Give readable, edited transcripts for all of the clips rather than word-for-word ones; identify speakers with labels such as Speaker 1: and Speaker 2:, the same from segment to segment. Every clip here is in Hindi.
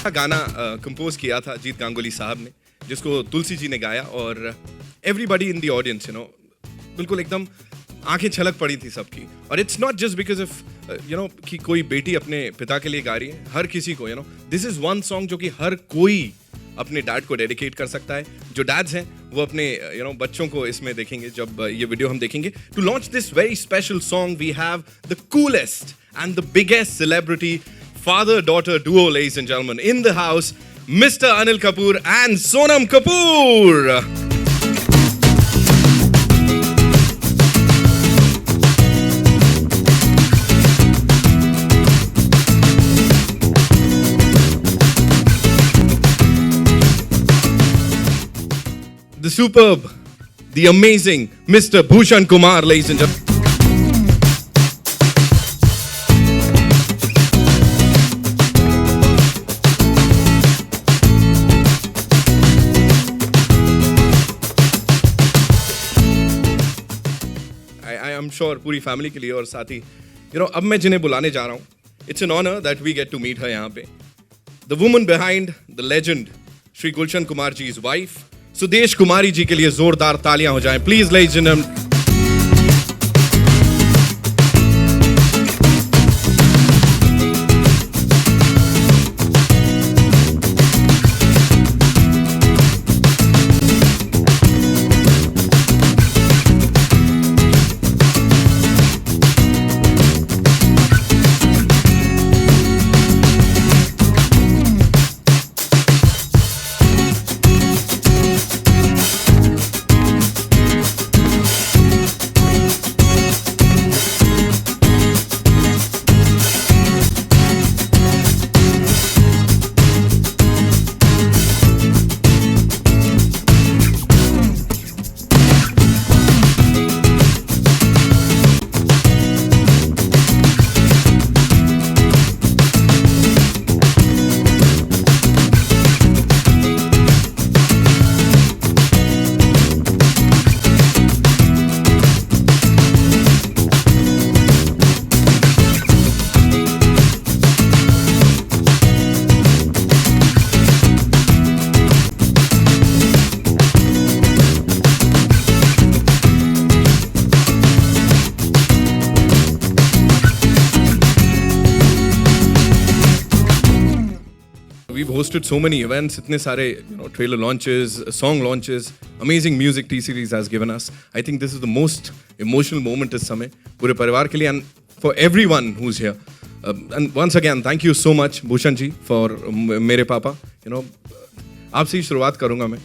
Speaker 1: अच्छा गाना कंपोज किया था जीत गांगुली साहब ने, जिसको तुलसी जी ने गाया, और एवरीबडी इन द ऑडियंस बिल्कुल एकदम आंखें छलक पड़ी थी सबकी। और it's not just because of कि कोई बेटी अपने पिता के लिए गा रही है, हर किसी को दिस इज वन सॉन्ग जो कि हर कोई अपने डैड को डेडिकेट कर सकता है। जो डैड्स हैं वो अपने बच्चों को इसमें देखेंगे जब ये वीडियो हम देखेंगे। To launch this very special song we have the coolest and the biggest celebrity father daughter duo, ladies and gentlemen, in the house, Mr. Anil Kapoor and Sonam Kapoor. The superb, the amazing Mr. Bhushan Kumar, ladies and gentlemen. I'm sure पूरी फैमिली के लिए और साथ ही अब मैं जिन्हें बुलाने जा रहा हूँ, it's an honour that we get to meet her यहाँ पे। The woman behind the legend Shri Gulshan Kumar ji is wife Sudesh Kumari ji के लिए जोरदार तालियां हो जाएं please ladies and gentleman. We've hosted so many events, इतने सारे trailer launches, song launches, amazing music T-Series has given us. I think this is the most emotional moment इस समय पूरे परिवार के लिए and for everyone who's here. And once again, thank you so much Bhushan ji for मेरे पापा. आपसे ही शुरुआत करूँगा मैं.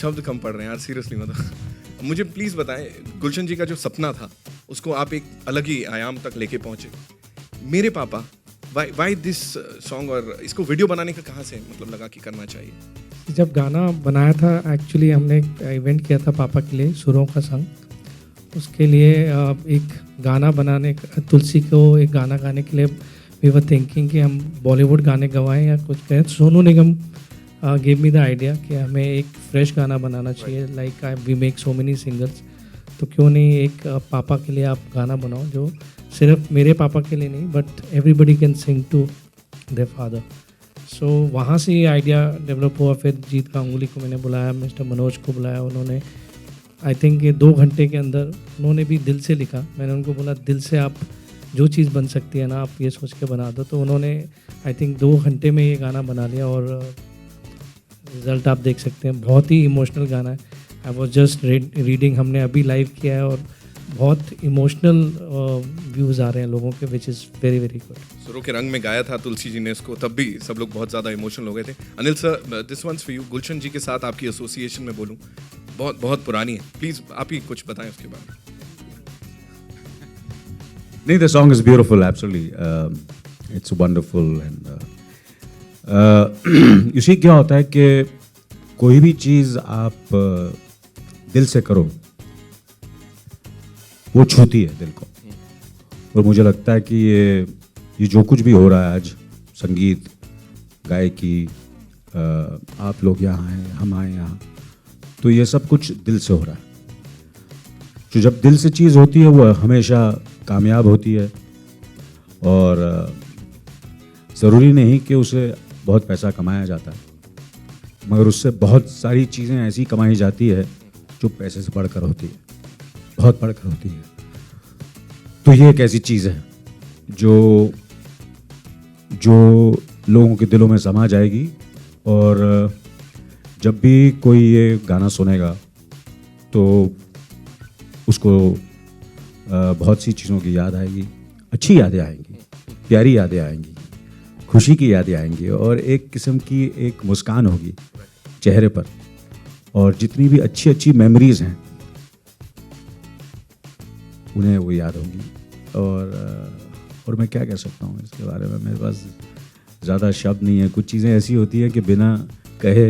Speaker 1: शब्द कम पड़ रहे हैं यार, सीरियसली मतलब मुझे प्लीज़ बताएं, गुलशन जी का जो सपना था उसको आप एक अलग ही आयाम तक लेके पहुँचे. मेरे पापा, why this song, और इसको वीडियो बनाने का कहाँ से मतलब लगा कि करना चाहिए?
Speaker 2: जब गाना बनाया था, एक्चुअली हमने एक इवेंट किया था पापा के लिए, सुरों का संग. उसके लिए एक गाना बनाने, तुलसी को एक गाना गाने के लिए वी वर थिंकिंग कि हम बॉलीवुड गाने गवाएं या कुछ कहें. Sonu Nigam gave me the idea कि हमें एक फ्रेश गाना बनाना चाहिए, like we make so many singers, तो क्यों नहीं एक पापा के लिए आप गाना बनाओ जो सिर्फ मेरे पापा के लिए नहीं but everybody can sing to their father. So वहाँ से ये आइडिया डेवलप हुआ. फिर जीत गांगुली को मैंने बुलाया, मिस्टर मनोज को बुलाया. उन्होंने आई थिंक ये 2 घंटे के अंदर उन्होंने भी दिल से लिखा. मैंने उनको बोला दिल से आप जो चीज़ बन सकती है ना आप ये सोच के बना दो. तो उन्होंने आई थिंक 2 घंटे में ये गाना बना लिया और रिज़ल्ट आप देख सकते हैं. बहुत ही इमोशनल गाना है. आई वॉज जस्ट रीडिंग, हमने अभी लाइव किया है और बहुत इमोशनल व्यूज़ आ रहे हैं लोगों के, which is very very good.
Speaker 1: सुरों के रंग में गाया था तुलसी जी ने इसको, तब भी सब लोग बहुत ज़्यादा इमोशनल हो गए थे. Anil sir, this one's for you. Gulshan ji के साथ आपकी एसोसिएशन में बोलूँ बहुत बहुत पुरानी है. प्लीज़ आप ही कुछ बताएं उसके बारे में.
Speaker 3: नहीं, the song is beautiful, absolutely. It's wonderful and you see क्या होता है कि कोई भी चीज़ आप दिल से करो वो छूती है दिल को. और मुझे लगता है कि ये जो कुछ भी हो रहा है आज, संगीत, गायकी, आप लोग यहाँ हैं, हम आए यहाँ, तो ये सब कुछ दिल से हो रहा है. तो जब दिल से चीज़ होती है वो हमेशा कामयाब होती है. और ज़रूरी नहीं कि उसे बहुत पैसा कमाया जाता है, मगर उससे बहुत सारी चीज़ें ऐसी कमाई जाती है जो पैसे से बढ़कर होती है, बहुत बढ़कर होती है। तो ये एक ऐसी चीज़ है जो लोगों के दिलों में समा जाएगी, और जब भी कोई ये गाना सुनेगा तो उसको बहुत सी चीज़ों की याद आएगी, अच्छी यादें आएंगी, प्यारी यादें आएंगी, खुशी की यादें आएंगी, और एक किस्म की एक मुस्कान होगी चेहरे पर, और जितनी भी अच्छी अच्छी मेमोरीज़ हैं उन्हें वो याद होंगी। और मैं क्या कह सकता हूँ इसके बारे में, मेरे पास ज़्यादा शब्द नहीं है। कुछ चीज़ें ऐसी होती हैं कि बिना कहे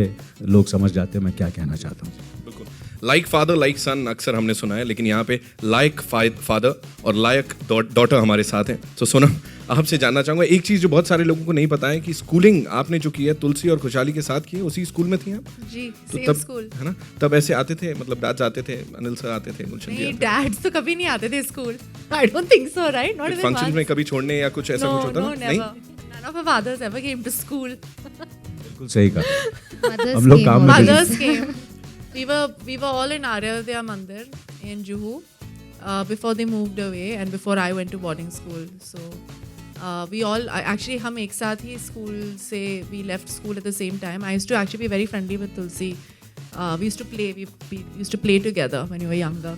Speaker 3: लोग समझ जाते हैं मैं क्या कहना चाहता हूँ।
Speaker 1: बिल्कुल, लाइक फादर लाइक सन अक्सर हमने सुना है, लेकिन यहाँ पे लाइक फादर और लायक डॉटर हमारे साथ हैं। तो सोनम, आपसे जानना चाहूँगा एक चीज़ जो बहुत सारे लोगों को नहीं पता है कि स्कूलिंग आपने जो की है तुलसी और खुशहाली के साथ की है, उसी स्कूल में थी आप?
Speaker 4: जी,
Speaker 1: तो
Speaker 4: सेम
Speaker 1: तब
Speaker 4: स्कूल।
Speaker 1: है ना, तब ऐसे आते थे, मतलब डैड आते थे, अनिल सर आते थे, गुलशन जी
Speaker 4: नहीं,
Speaker 1: आते
Speaker 4: डैड्स तो कभी नहीं आते थे school. I don't think so, right? Not
Speaker 1: थे
Speaker 4: इवन
Speaker 1: फंक्शंस में कभी छोड़ने या कुछ ऐसा कुछ होता
Speaker 4: नो,
Speaker 1: था? नहीं,
Speaker 4: never. None of our fathers ever came to school.
Speaker 3: बिल्कुल सही कहा।
Speaker 5: Mothers
Speaker 3: हम लोग
Speaker 5: came
Speaker 3: काम में
Speaker 5: only.
Speaker 4: Mothers came. We were all in Aryodhya Mandir in Juhu before they moved away and before I went to boarding school. So we all actually हम एक साथ ही school से we left school at the same time. I used to actually be very friendly with Tulsi. We used to play. We used to play together when we were younger.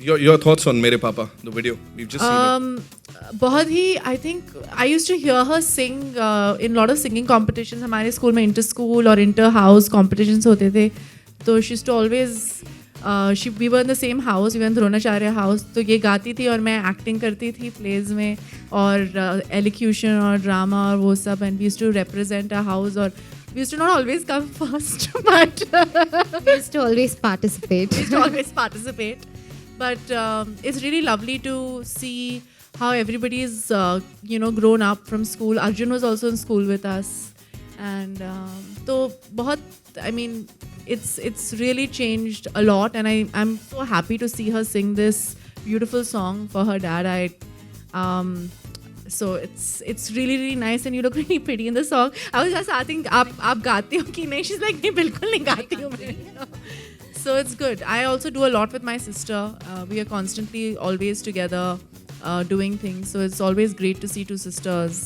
Speaker 4: Yeah.
Speaker 1: your thoughts on मेरे पापा, the video we've just seen it.
Speaker 4: बहुत ही I think I use to hear her sing in lot of singing competitions. हमारे स्कूल में इंटर स्कूल और इंटर हाउस कॉम्पिटिशन्स होते थे, तो she too always we were in the same house, we were in Dronacharya house. तो ये गाती थी और मैं एक्टिंग करती थी प्लेज में, और एलिक्यूशन और ड्रामा और वो सब, and we use to represent a house, और we used to not always come first, but
Speaker 5: We used to always participate.
Speaker 4: we used to always participate. But it's really lovely to see how everybody is, grown up from school. Arjun was also in school with us, and so I mean, it's really changed a lot, and I'm so happy to see her sing this beautiful song for her dad. So it's really really nice, and you look really pretty in the song. I was just asking, आप गाती हो कि नहीं? She's like, नहीं, बिल्कुल नहीं गाती हूँ मैं. So it's good. I also do a lot with my sister. We are constantly always together doing things. So it's always great to see two sisters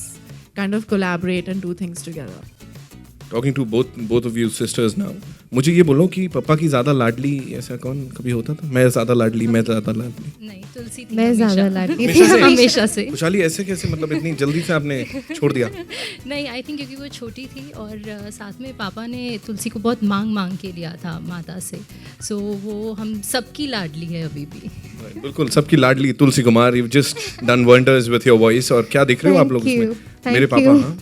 Speaker 4: kind of collaborate and do things together.
Speaker 1: Talking to both of you sisters now, मुझे ये बोलो कि पापा की ज़्यादा लाडली ऐसा कौन कभी होता था? मैं ज़्यादा लाडली, मैं ज़्यादा लाडली।
Speaker 5: नहीं, तुलसी थी
Speaker 4: मैं ज़्यादा
Speaker 5: हमेशा।
Speaker 4: लाडली थी
Speaker 1: हमेशा से?
Speaker 4: हमेशा से।
Speaker 1: खुशहाली ऐसे कैसे, मतलब इतनी जल्दी से आपने छोड़ दिया?
Speaker 5: नहीं, आई थिंक क्योंकि वो छोटी थी, और साथ में पापा ने तुलसी को बहुत मांग के लिया था माता से, सो वो हम सबकी लाडली है अभी भी।
Speaker 1: बिल्कुल, सबकी लाडली Tulsi Kumar, you just done wonders with your voice. और क्या दिख रहे हो आप लोग इसमें? मेरे पापा। हाँ,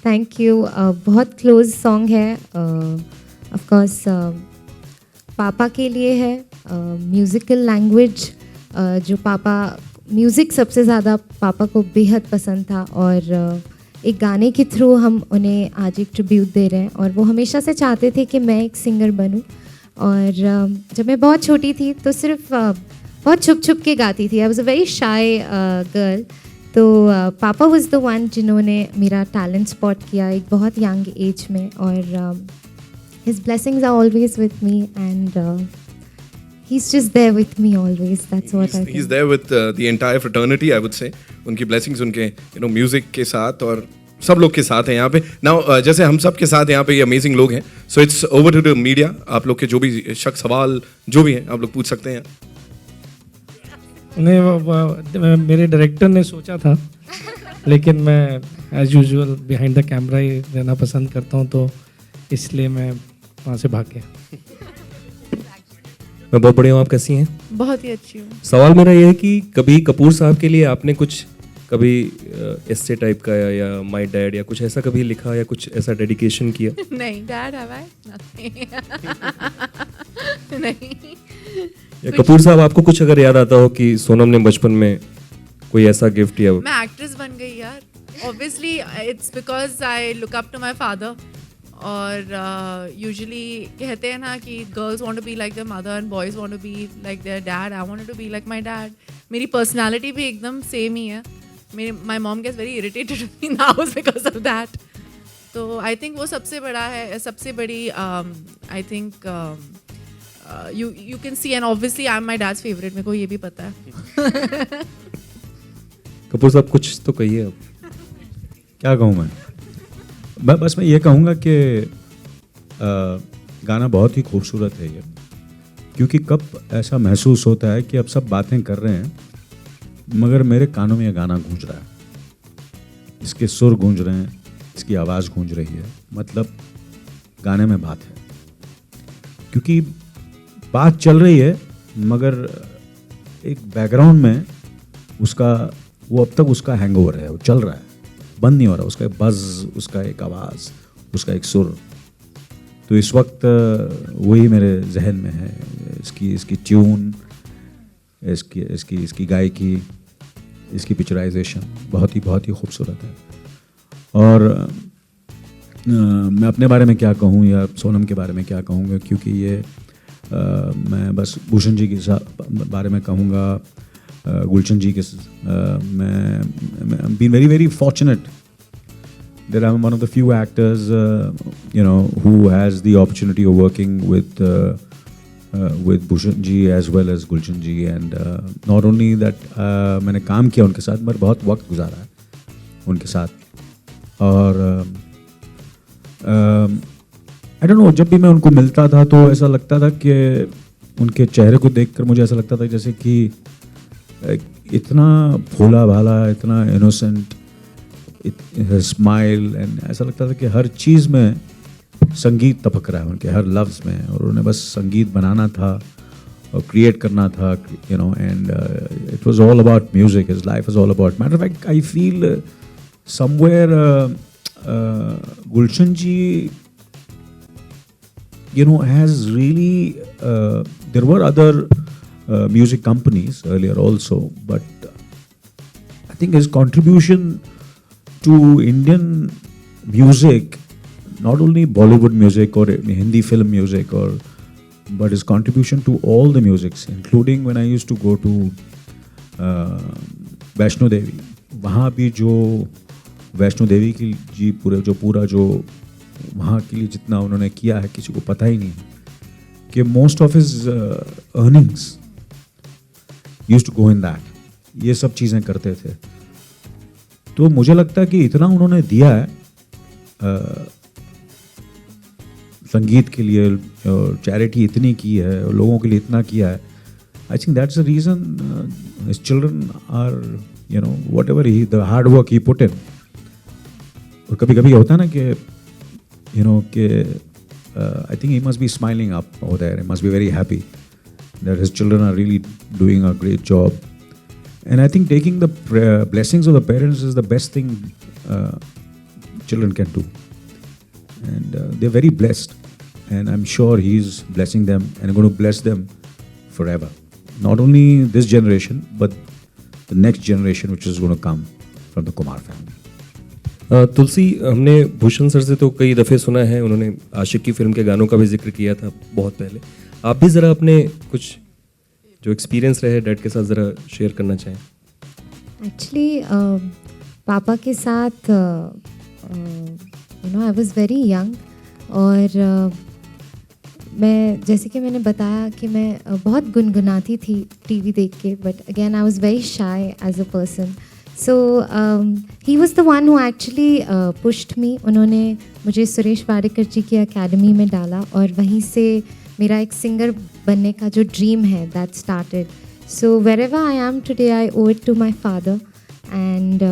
Speaker 6: थैंक यू। बहुत क्लोज सॉन्ग है, ऑफ कोर्स पापा के लिए है। म्यूज़िकल लैंग्वेज, जो पापा, म्यूज़िक सबसे ज़्यादा पापा को बेहद पसंद था, और एक गाने के थ्रू हम उन्हें आज एक ट्रिब्यूट दे रहे हैं, और वो हमेशा से चाहते थे कि मैं एक सिंगर बनूं। और जब मैं बहुत छोटी थी तो सिर्फ बहुत छुप छुप के गाती थी। I was a very shy girl. तो पापा वॉज द वन जिन्होंने मेरा टैलेंट स्पॉट किया एक बहुत यंग एज में, और his blessings are always with me, and he's just there with me always. That's what I think.
Speaker 1: he's there with the entire fraternity, I would say. उनकी blessings उनके म्यूजिक के साथ और सब लोग के साथ हैं यहाँ पे। नाउ जैसे हम सब के साथ यहाँ पे ये अमेजिंग लोग हैं, so it's over to the media. आप लोग के जो भी शक सवाल जो भी हैं आप लोग पूछ सकते हैं।
Speaker 2: नहीं, मेरे डायरेक्टर ने सोचा था, लेकिन मैं as usual behind the camera ही रहना पसंद करता हूँ, तो इसलिए मैं वहाँ से भाग गया।
Speaker 7: मैं बहुत बढ़िया हूँ, आप कैसी हैं?
Speaker 4: बहुत ही अच्छी हूँ।
Speaker 7: सवाल मेरा ये है कि कभी कपूर साहब के लिए आपने कुछ कभी एस्से टाइप का या माय डैड या कुछ ऐसा कभी लिखा या कुछ ऐसा डेडिकेशन किया?
Speaker 4: नहीं, डैड हैव आई नथिंग। नहीं।
Speaker 7: या कपूर साहब आपको कुछ अगर याद आता हो कि सोनम ने बचपन में कोई ऐसा गिफ्ट या?
Speaker 4: मैं एक्ट्रेस बन गई यार। Obviously it's because I look up to my father, और यूजुअली कहते हैं ना कि girls want to be like their mother and boys want to be like their dad. I wanted to be like my dad. मेरी पर्सनालिटी भी एकदम सेम ही है, my mom gets very irritated with me in the house because of that. तो I think वो सबसे बड़ा है, सबसे बड़ी I think you can see, and obviously I'm my dad's favorite, मेरे को ये भी पता है.
Speaker 7: कपूर साहब कुछ तो कहिए अब.
Speaker 3: क्या कहूँ मैं बस मैं ये कहूँगा कि गाना बहुत ही खूबसूरत है ये, क्योंकि कब ऐसा महसूस होता है कि अब सब बातें कर रहे हैं मगर मेरे कानों में ये गाना गूंज रहा है, इसके सुर गूंज रहे हैं, इसकी आवाज़ गूंज रही है, मतलब गाने में बात है. क्योंकि बात चल रही है मगर एक बैकग्राउंड में उसका वो अब तक उसका हैंगओवर है, वो चल रहा है, बंद नहीं हो रहा, उसका एक बज़, उसका एक आवाज़, उसका एक सुर. तो इस वक्त वही मेरे जहन में है, इसकी ट्यून, इसकी गायकी, इसकी पिक्चराइजेशन बहुत ही खूबसूरत है. और मैं अपने बारे में क्या कहूँ या सोनम के बारे में क्या कहूँगा, क्योंकि ये मैं बस भूषण जी के बारे में कहूँगा, गुलशन जी के मैं been very fortunate that I'm one of the few actors who has the opportunity of working with Bhushan ji as well as Gulshan ji, and not only that मैंने काम किया उनके साथ, मगर बहुत वक्त गुजारा है उनके साथ. और I don't know, जब भी मैं उनको मिलता था तो ऐसा लगता था कि उनके चेहरे को देखकर मुझे ऐसा लगता था जैसे कि इतना भोला भाला, इतना इनोसेंट स्माइल, एंड ऐसा लगता था कि हर चीज़ में संगीत टपक रहा है उनके हर लफ्ज़ में, और उन्हें बस संगीत बनाना था और क्रिएट करना था, and it was all about music. His life is all about, matter of fact I feel somewhere Gulshan ji has really there were other music companies earlier also, but I think his contribution to Indian music, not only Bollywood music or Hindi film music, but his contribution to all the musics, including when I used to go to Vaishno Devi, वहाँ भी जो वैष्णो देवी की जी पूरा जो वहाँ के लिए जितना उन्होंने किया है किसी को पता ही नहीं है कि most of his earnings used to go in that, ये सब चीज़ें करते थे. तो मुझे लगता है कि इतना उन्होंने दिया है संगीत के लिए, और चैरिटी इतनी की है, और लोगों के लिए इतना किया है. I think that's the reason his children are whatever the hard work he put in. और कभी कभी होता है ना कि I think he must be smiling up over there. He must be very happy that his children are really doing a great job. And I think taking the blessings of the parents is the best thing children can do. And they're very blessed. And I'm sure he's blessing them and going to bless them forever. Not only this generation, but the next generation which is going to come from the Kumar family.
Speaker 7: तुलसी, हमने भूषण सर से तो कई दफ़े सुना है, उन्होंने आशिक की फिल्म के गानों का भी जिक्र किया था बहुत पहले. आप भी ज़रा अपने कुछ जो एक्सपीरियंस रहे डैड के साथ ज़रा शेयर करना चाहें.
Speaker 6: एक्चुअली पापा के साथ आई वाज वेरी यंग, और मैं जैसे कि मैंने बताया कि मैं बहुत गुनगुनाती थी टीवी देख के, but again I was very shy as a person. So he was the one who actually pushed me. उन्होंने मुझे सुरेश वाडेकर जी की एकेडमी में डाला, और वहीं से मेरा एक सिंगर बनने का जो ड्रीम है that started. So wherever I am today I owe it to my father, and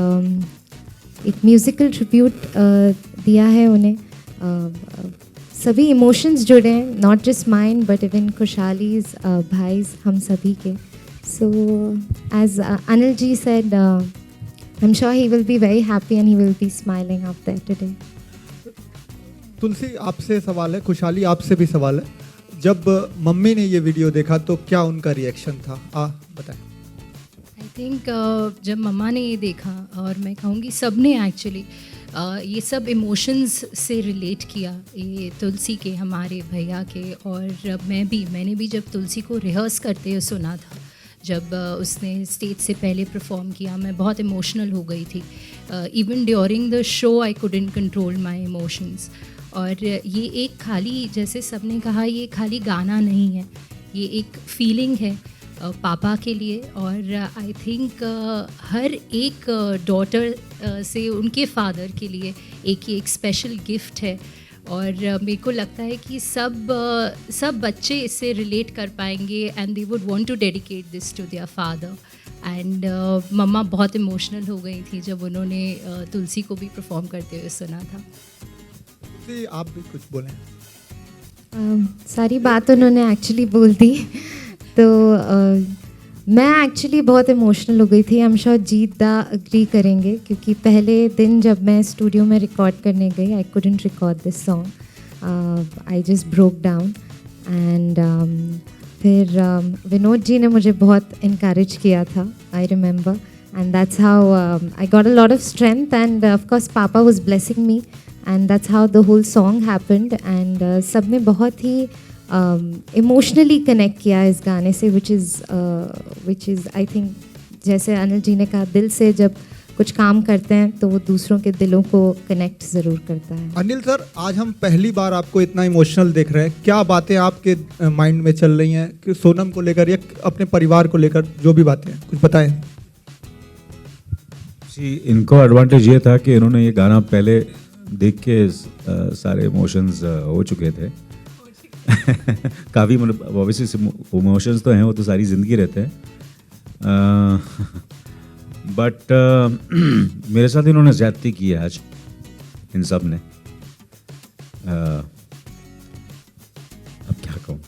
Speaker 6: एक म्यूज़िकल ट्रिब्यूट दिया है उन्हें. सभी इमोशंस जुड़े हैं, not just mind but even खुशहालीज, भाईज, हम सभी के. So as Anil ji said, I'm sure he will be very happy and he will be smiling up there today.
Speaker 8: तुलसी, आपसे सवाल है, खुशहाली आपसे भी सवाल है. जब मम्मी ने ये वीडियो देखा तो क्या उनका रिएक्शन था, बताएं.
Speaker 5: आई थिंक जब मम्मा ने ये देखा, और मैं कहूँगी सब ने एक्चुअली ये सब इमोशंस से रिलेट किया, ये तुलसी के, हमारे भैया के, और मैंने भी जब तुलसी को रिहर्स करते हुए सुना था जब उसने स्टेज से पहले परफॉर्म किया मैं बहुत इमोशनल हो गई थी. Even during the show I couldn't control my emotions. और ये एक खाली, जैसे सबने कहा, ये खाली गाना नहीं है, ये एक फीलिंग है पापा के लिए. और आई थिंक हर एक डॉटर से उनके फादर के लिए एक स्पेशल गिफ्ट है. और मेरे को लगता है कि सब बच्चे इससे रिलेट कर पाएंगे and they would want to dedicate this to their father. And मम्मा बहुत इमोशनल हो गई थी जब उन्होंने तुलसी को भी परफॉर्म करते हुए सुना था.
Speaker 8: जी, आप भी कुछ बोलें.
Speaker 6: सारी बात उन्होंने एक्चुअली बोल दी. तो मैं एक्चुअली बहुत इमोशनल हो गई थी. आई एम श्योर जीत दा अग्री करेंगे, क्योंकि पहले दिन जब मैं स्टूडियो में रिकॉर्ड करने गई, I couldn't record this song. I just broke down. And फिर विनोद जी ने मुझे बहुत इनकरेज किया था, I remember. And that's how I got a lot of strength. And of course पापा was blessing me and that's how the whole song happened. And सब ने बहुत ही इमोशनली कनेक्ट किया इस गाने से, विच इज़ आई थिंक, जैसे अनिल जी ने कहा, दिल से जब कुछ काम करते हैं तो वो दूसरों के दिलों को कनेक्ट ज़रूर करता है.
Speaker 8: अनिल सर, आज हम पहली बार आपको इतना इमोशनल देख रहे हैं. क्या बातें आपके माइंड में चल रही हैं कि सोनम को लेकर या अपने परिवार को लेकर, जो भी बातें हैं, कुछ बताएं.
Speaker 3: जी, इनको एडवांटेज ये था कि इन्होंने ये गाना पहले देख के सारे इमोशंस हो चुके थे. काफ़ी मतलब ऑब्वियसली इमोशंस तो हैं, वो तो सारी ज़िंदगी रहते हैं. बट मेरे साथ इन्होंने ज़्यादती की है आज, इन सब ने. अब क्या कहूँ.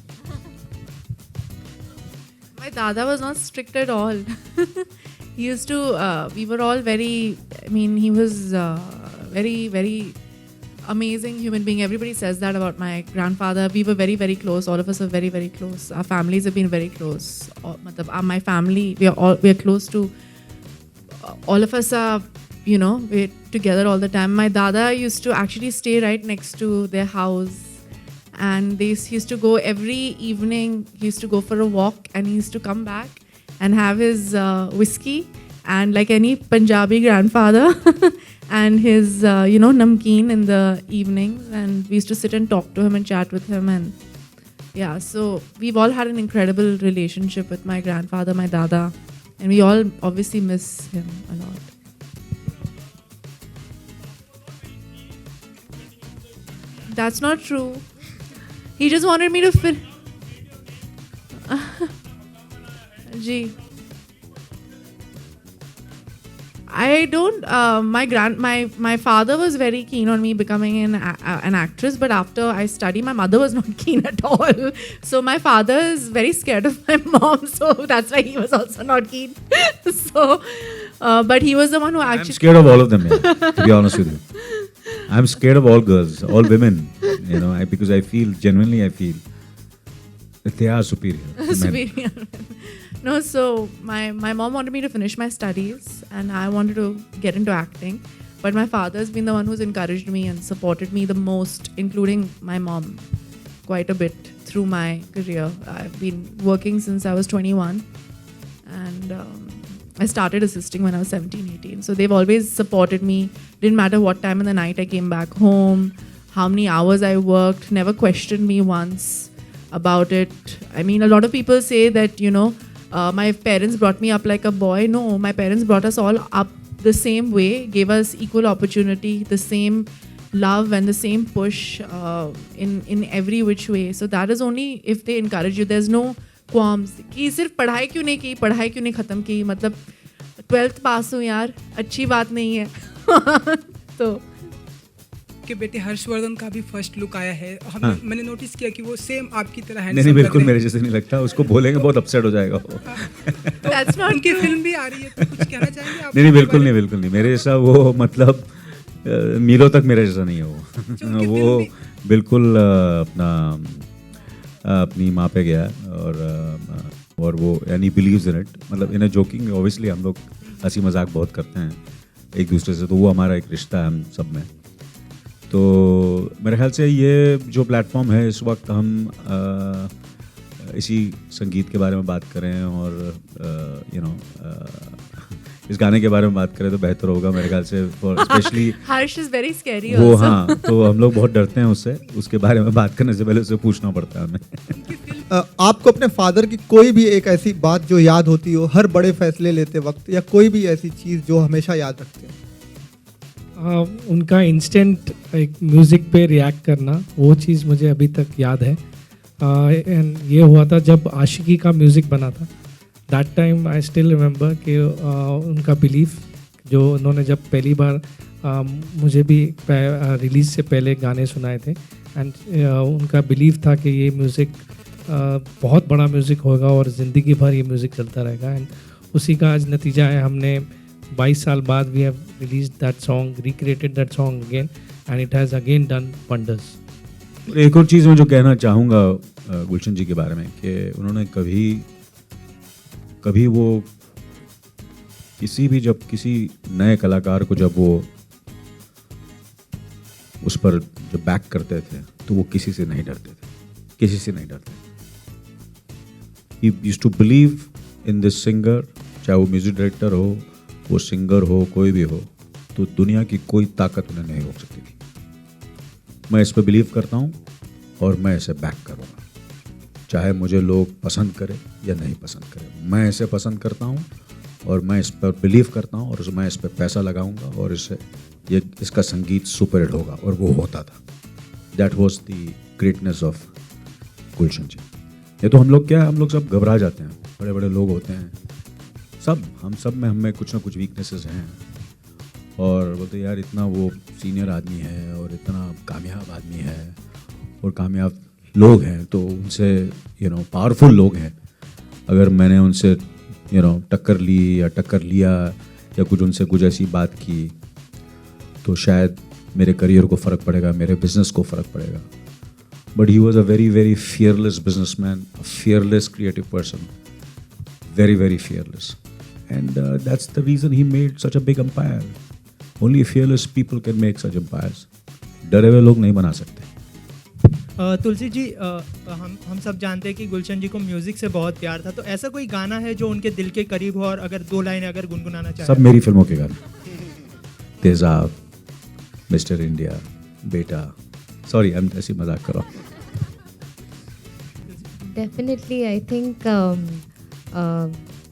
Speaker 4: My dada was not strict at all. He used to, we were all very, I mean, he was very, very amazing human being. Everybody says that about my grandfather. We were very, very close. All of us are very, very close. Our families have been very close. My family, we are close to, all of us are, you know, we're together all the time. My dada used to actually stay right next to their house. And he used to go every evening, he used to go for a walk and he used to come back and have his whiskey and like any Punjabi grandfather and his, namkeen in the evenings. And we used to sit and talk to him and chat with him. And yeah, so we've all had an incredible relationship with my grandfather, my dada. And we all obviously miss him a lot. That's not true. He just wanted me to Gee. I don't. My father was very keen on me becoming an actress, but after I studied, my mother was not keen at all. So my father is very scared of my mom, so that's why he was also not keen. So, but he was the one who actually.
Speaker 3: I'm scared of all of them, yeah, to be honest with you. I'm scared of all girls, all women, because I feel genuinely, that they are superior.
Speaker 4: Superior. No, so my mom wanted me to finish my studies and I wanted to get into acting. But my father's been the one who's encouraged me and supported me the most, including my mom, quite a bit through my career. I've been working since I was 21 and I started assisting when I was 17, 18. So they've always supported me. Didn't matter what time in the night I came back home, how many hours I worked, never questioned me once about it. I mean, a lot of people say that, my parents brought me up like a boy. No, my parents brought us all up the same way, gave us equal opportunity, the same love and the same push in every which way. So that is only if they encourage you. There's no qualms कि सिर्फ पढ़ाई क्यों नहीं की, पढ़ाई क्यों नहीं ख़त्म की, मतलब 12th पास हूँ यार, अच्छी बात नहीं है. तो
Speaker 9: के बेटे हर्षवर्धन का भी फर्स्ट लुक आया है. मैंने नोटिस किया कि वो सेम आपकी तरह है.
Speaker 3: नहीं, बिल्कुल मेरे जैसे नहीं लगता. उसको बोलेंगे बहुत अपसेट हो जाएगा वो.
Speaker 4: That's not
Speaker 9: उनकी फिल्म भी आ रही है, तो कुछ कहना चाहेंगे आप?
Speaker 3: नहीं, बिल्कुल नहीं. मेरे जैसा वो मतलब मीलों तक मेरे जैसा नहीं है वो. वो बिल्कुल अपनी माँ पे गया और वो यानी बिलीव्स इन इट. मतलब इन अ जोकिंग, ऑब्वियसली हम लोग हंसी मजाक बहुत करते हैं एक दूसरे से, तो वो हमारा एक रिश्ता है हम सब में. तो मेरे ख्याल से ये जो प्लेटफॉर्म है इस वक्त हम इसी संगीत के बारे में बात करें और यू नो इस गाने के बारे में बात करें तो बेहतर होगा मेरे ख्याल से, और specially
Speaker 4: Harsh is very scary
Speaker 3: वो
Speaker 4: also.
Speaker 3: हाँ, तो हम लोग बहुत डरते हैं उससे, उसके बारे में बात करने से पहले उससे पूछना पड़ता है हमें।
Speaker 8: आपको अपने फादर की कोई भी एक ऐसी बात जो याद होती हो हर बड़े फैसले लेते वक्त, या कोई भी ऐसी चीज़ जो हमेशा याद रखते हो?
Speaker 2: उनका इंस्टेंट एक म्यूज़िक पे रिएक्ट करना, वो चीज़ मुझे अभी तक याद है। एंड ये हुआ था जब आशिकी का म्यूज़िक बना था, that time I still remember कि उनका बिलीफ जो उन्होंने जब पहली बार मुझे भी रिलीज़ से पहले गाने सुनाए थे, एंड उनका बिलीफ था कि ये म्यूज़िक बहुत बड़ा म्यूज़िक होगा और ज़िंदगी भर ये म्यूज़िक चलता रहेगा। एंड उसी का आज नतीजा है, हमने 22 साल बाद we have release that song, recreated that song again, and it has again done wonders.
Speaker 3: एक और चीज़ मैं जो कहना चाहूँगा गुलशन जी के बारे में, कि उन्होंने कभी वो जब किसी नए कलाकार को जब वो उस पर जब बैक करते थे तो वो किसी से नहीं डरते थे, किसी से नहीं डरते। He used to believe in this singer, चाहे वो म्यूजिक डायरेक्टर हो, वो सिंगर हो, कोई भी हो, तो दुनिया की कोई ताकत उन्हें नहीं रोक सकती थी। मैं इस पर बिलीव करता हूँ और मैं इसे बैक करूँगा, चाहे मुझे लोग पसंद करें या नहीं पसंद करें। मैं इसे पसंद करता हूँ और मैं इस पर बिलीव करता हूँ और मैं इस पर पैसा लगाऊंगा और इसका संगीत सुपर हिट होगा, और वो होता था। That was the greatness of Gulshan ji. ये तो हम लोग सब घबरा जाते हैं, बड़े बड़े लोग होते हैं, हम सब में हमें कुछ ना कुछ वीकनेसेस हैं, और बोलते यार इतना वो सीनियर आदमी है और इतना कामयाब आदमी है और कामयाब लोग हैं, तो उनसे पावरफुल लोग हैं, अगर मैंने उनसे टक्कर ली या टक्कर लिया या उनसे कुछ ऐसी बात की तो शायद मेरे करियर को फ़र्क पड़ेगा, मेरे बिजनेस को फ़र्क पड़ेगा। But he was a very very fearless businessman, a fearless creative person, very very fearless, and that's the reason he made such a big empire. Only fearless people can make such empires. डरे हुए लोग नहीं बना सकते।
Speaker 10: तुलसी जी, हम सब जानते हैं कि गुलशन जी को म्यूज़िक से बहुत प्यार था, तो ऐसा कोई गाना है जो उनके दिल के करीब हो और अगर 2 लाइनें अगर गुनगुनाना चाहे?
Speaker 3: सब मेरी फिल्मों के गाने, तेजाब, मिस्टर इंडिया, बेटा, सॉरी आई ऐसी मजाक कर रहा हूँ।
Speaker 6: Definitely I think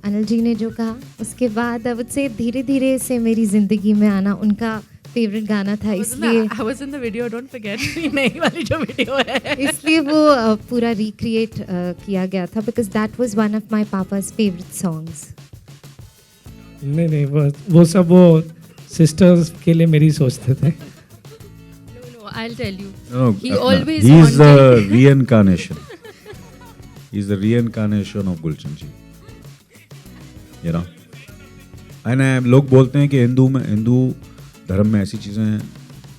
Speaker 6: Anil ji ने जो कहा उसके बाद आई वुड से धीरे धीरे से मेरी ज़िंदगी में आना उनका फेवरेट गाना था, इसलिए
Speaker 4: I was in the video, don't forget. नई वाली जो वीडियो है,
Speaker 6: इसलिए वो पूरा रिक्रिएट किया गया था, because that was one of my पापा's फेवरेट सॉन्ग्स।
Speaker 2: नहीं वो सब वो सिस्टर्स के लिए मेरी सोचते थे।
Speaker 5: No, I'll tell you.
Speaker 3: No,
Speaker 5: He always
Speaker 3: he's the
Speaker 5: wanted-
Speaker 3: reincarnation. He's the reincarnation of Gulshan ji. You know? And लोग बोलते हैं कि हिंदू धर्म में ऐसी चीज़ें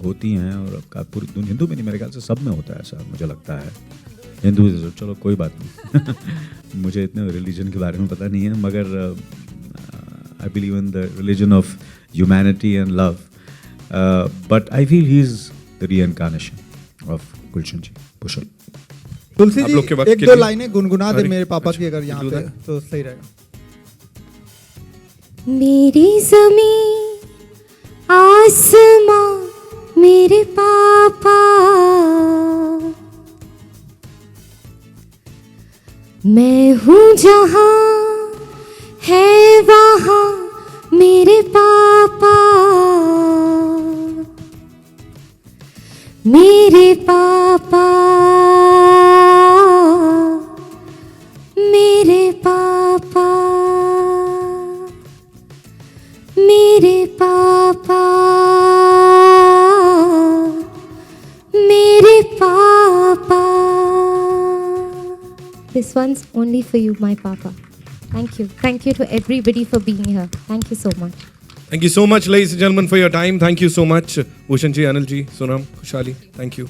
Speaker 3: होती हैं, और पूरी दुनिया, हिंदू में नहीं मेरे ख्याल से सब में होता है ऐसा, मुझे लगता है। हिंदू चलो कोई बात नहीं मुझे इतने रिलीजन के बारे में पता नहीं है, मगर I believe in the religion of humanity and love, but I feel he is the reincarnation of Gulshan ji Bhushan.
Speaker 8: Tulsi
Speaker 1: आप लोग के
Speaker 8: जी
Speaker 1: वक्त
Speaker 8: एक
Speaker 1: के
Speaker 8: दो
Speaker 1: लिए-
Speaker 8: लाइनें गुनगुना दे
Speaker 1: अरे,
Speaker 8: मेरे पापा
Speaker 1: अच्छा,
Speaker 8: की, अगर यहाँ पे
Speaker 1: बिल्कुल।
Speaker 8: तो सही रहेगा।
Speaker 6: मेरी ज़मीं आसमां मेरे पापा, मैं हूँ जहाँ है वहाँ मेरे पापा, मेरे पापा, मेरे पापा, मेरे पापा, मेरे पापा। This one's only for you, my papa. Thank you. Thank you to everybody for being here. Thank you so much.
Speaker 1: Thank you so much, ladies and gentlemen, for your time. Thank you so much, Bhushan ji, Anil ji, Sonam, Khushali. Thank you.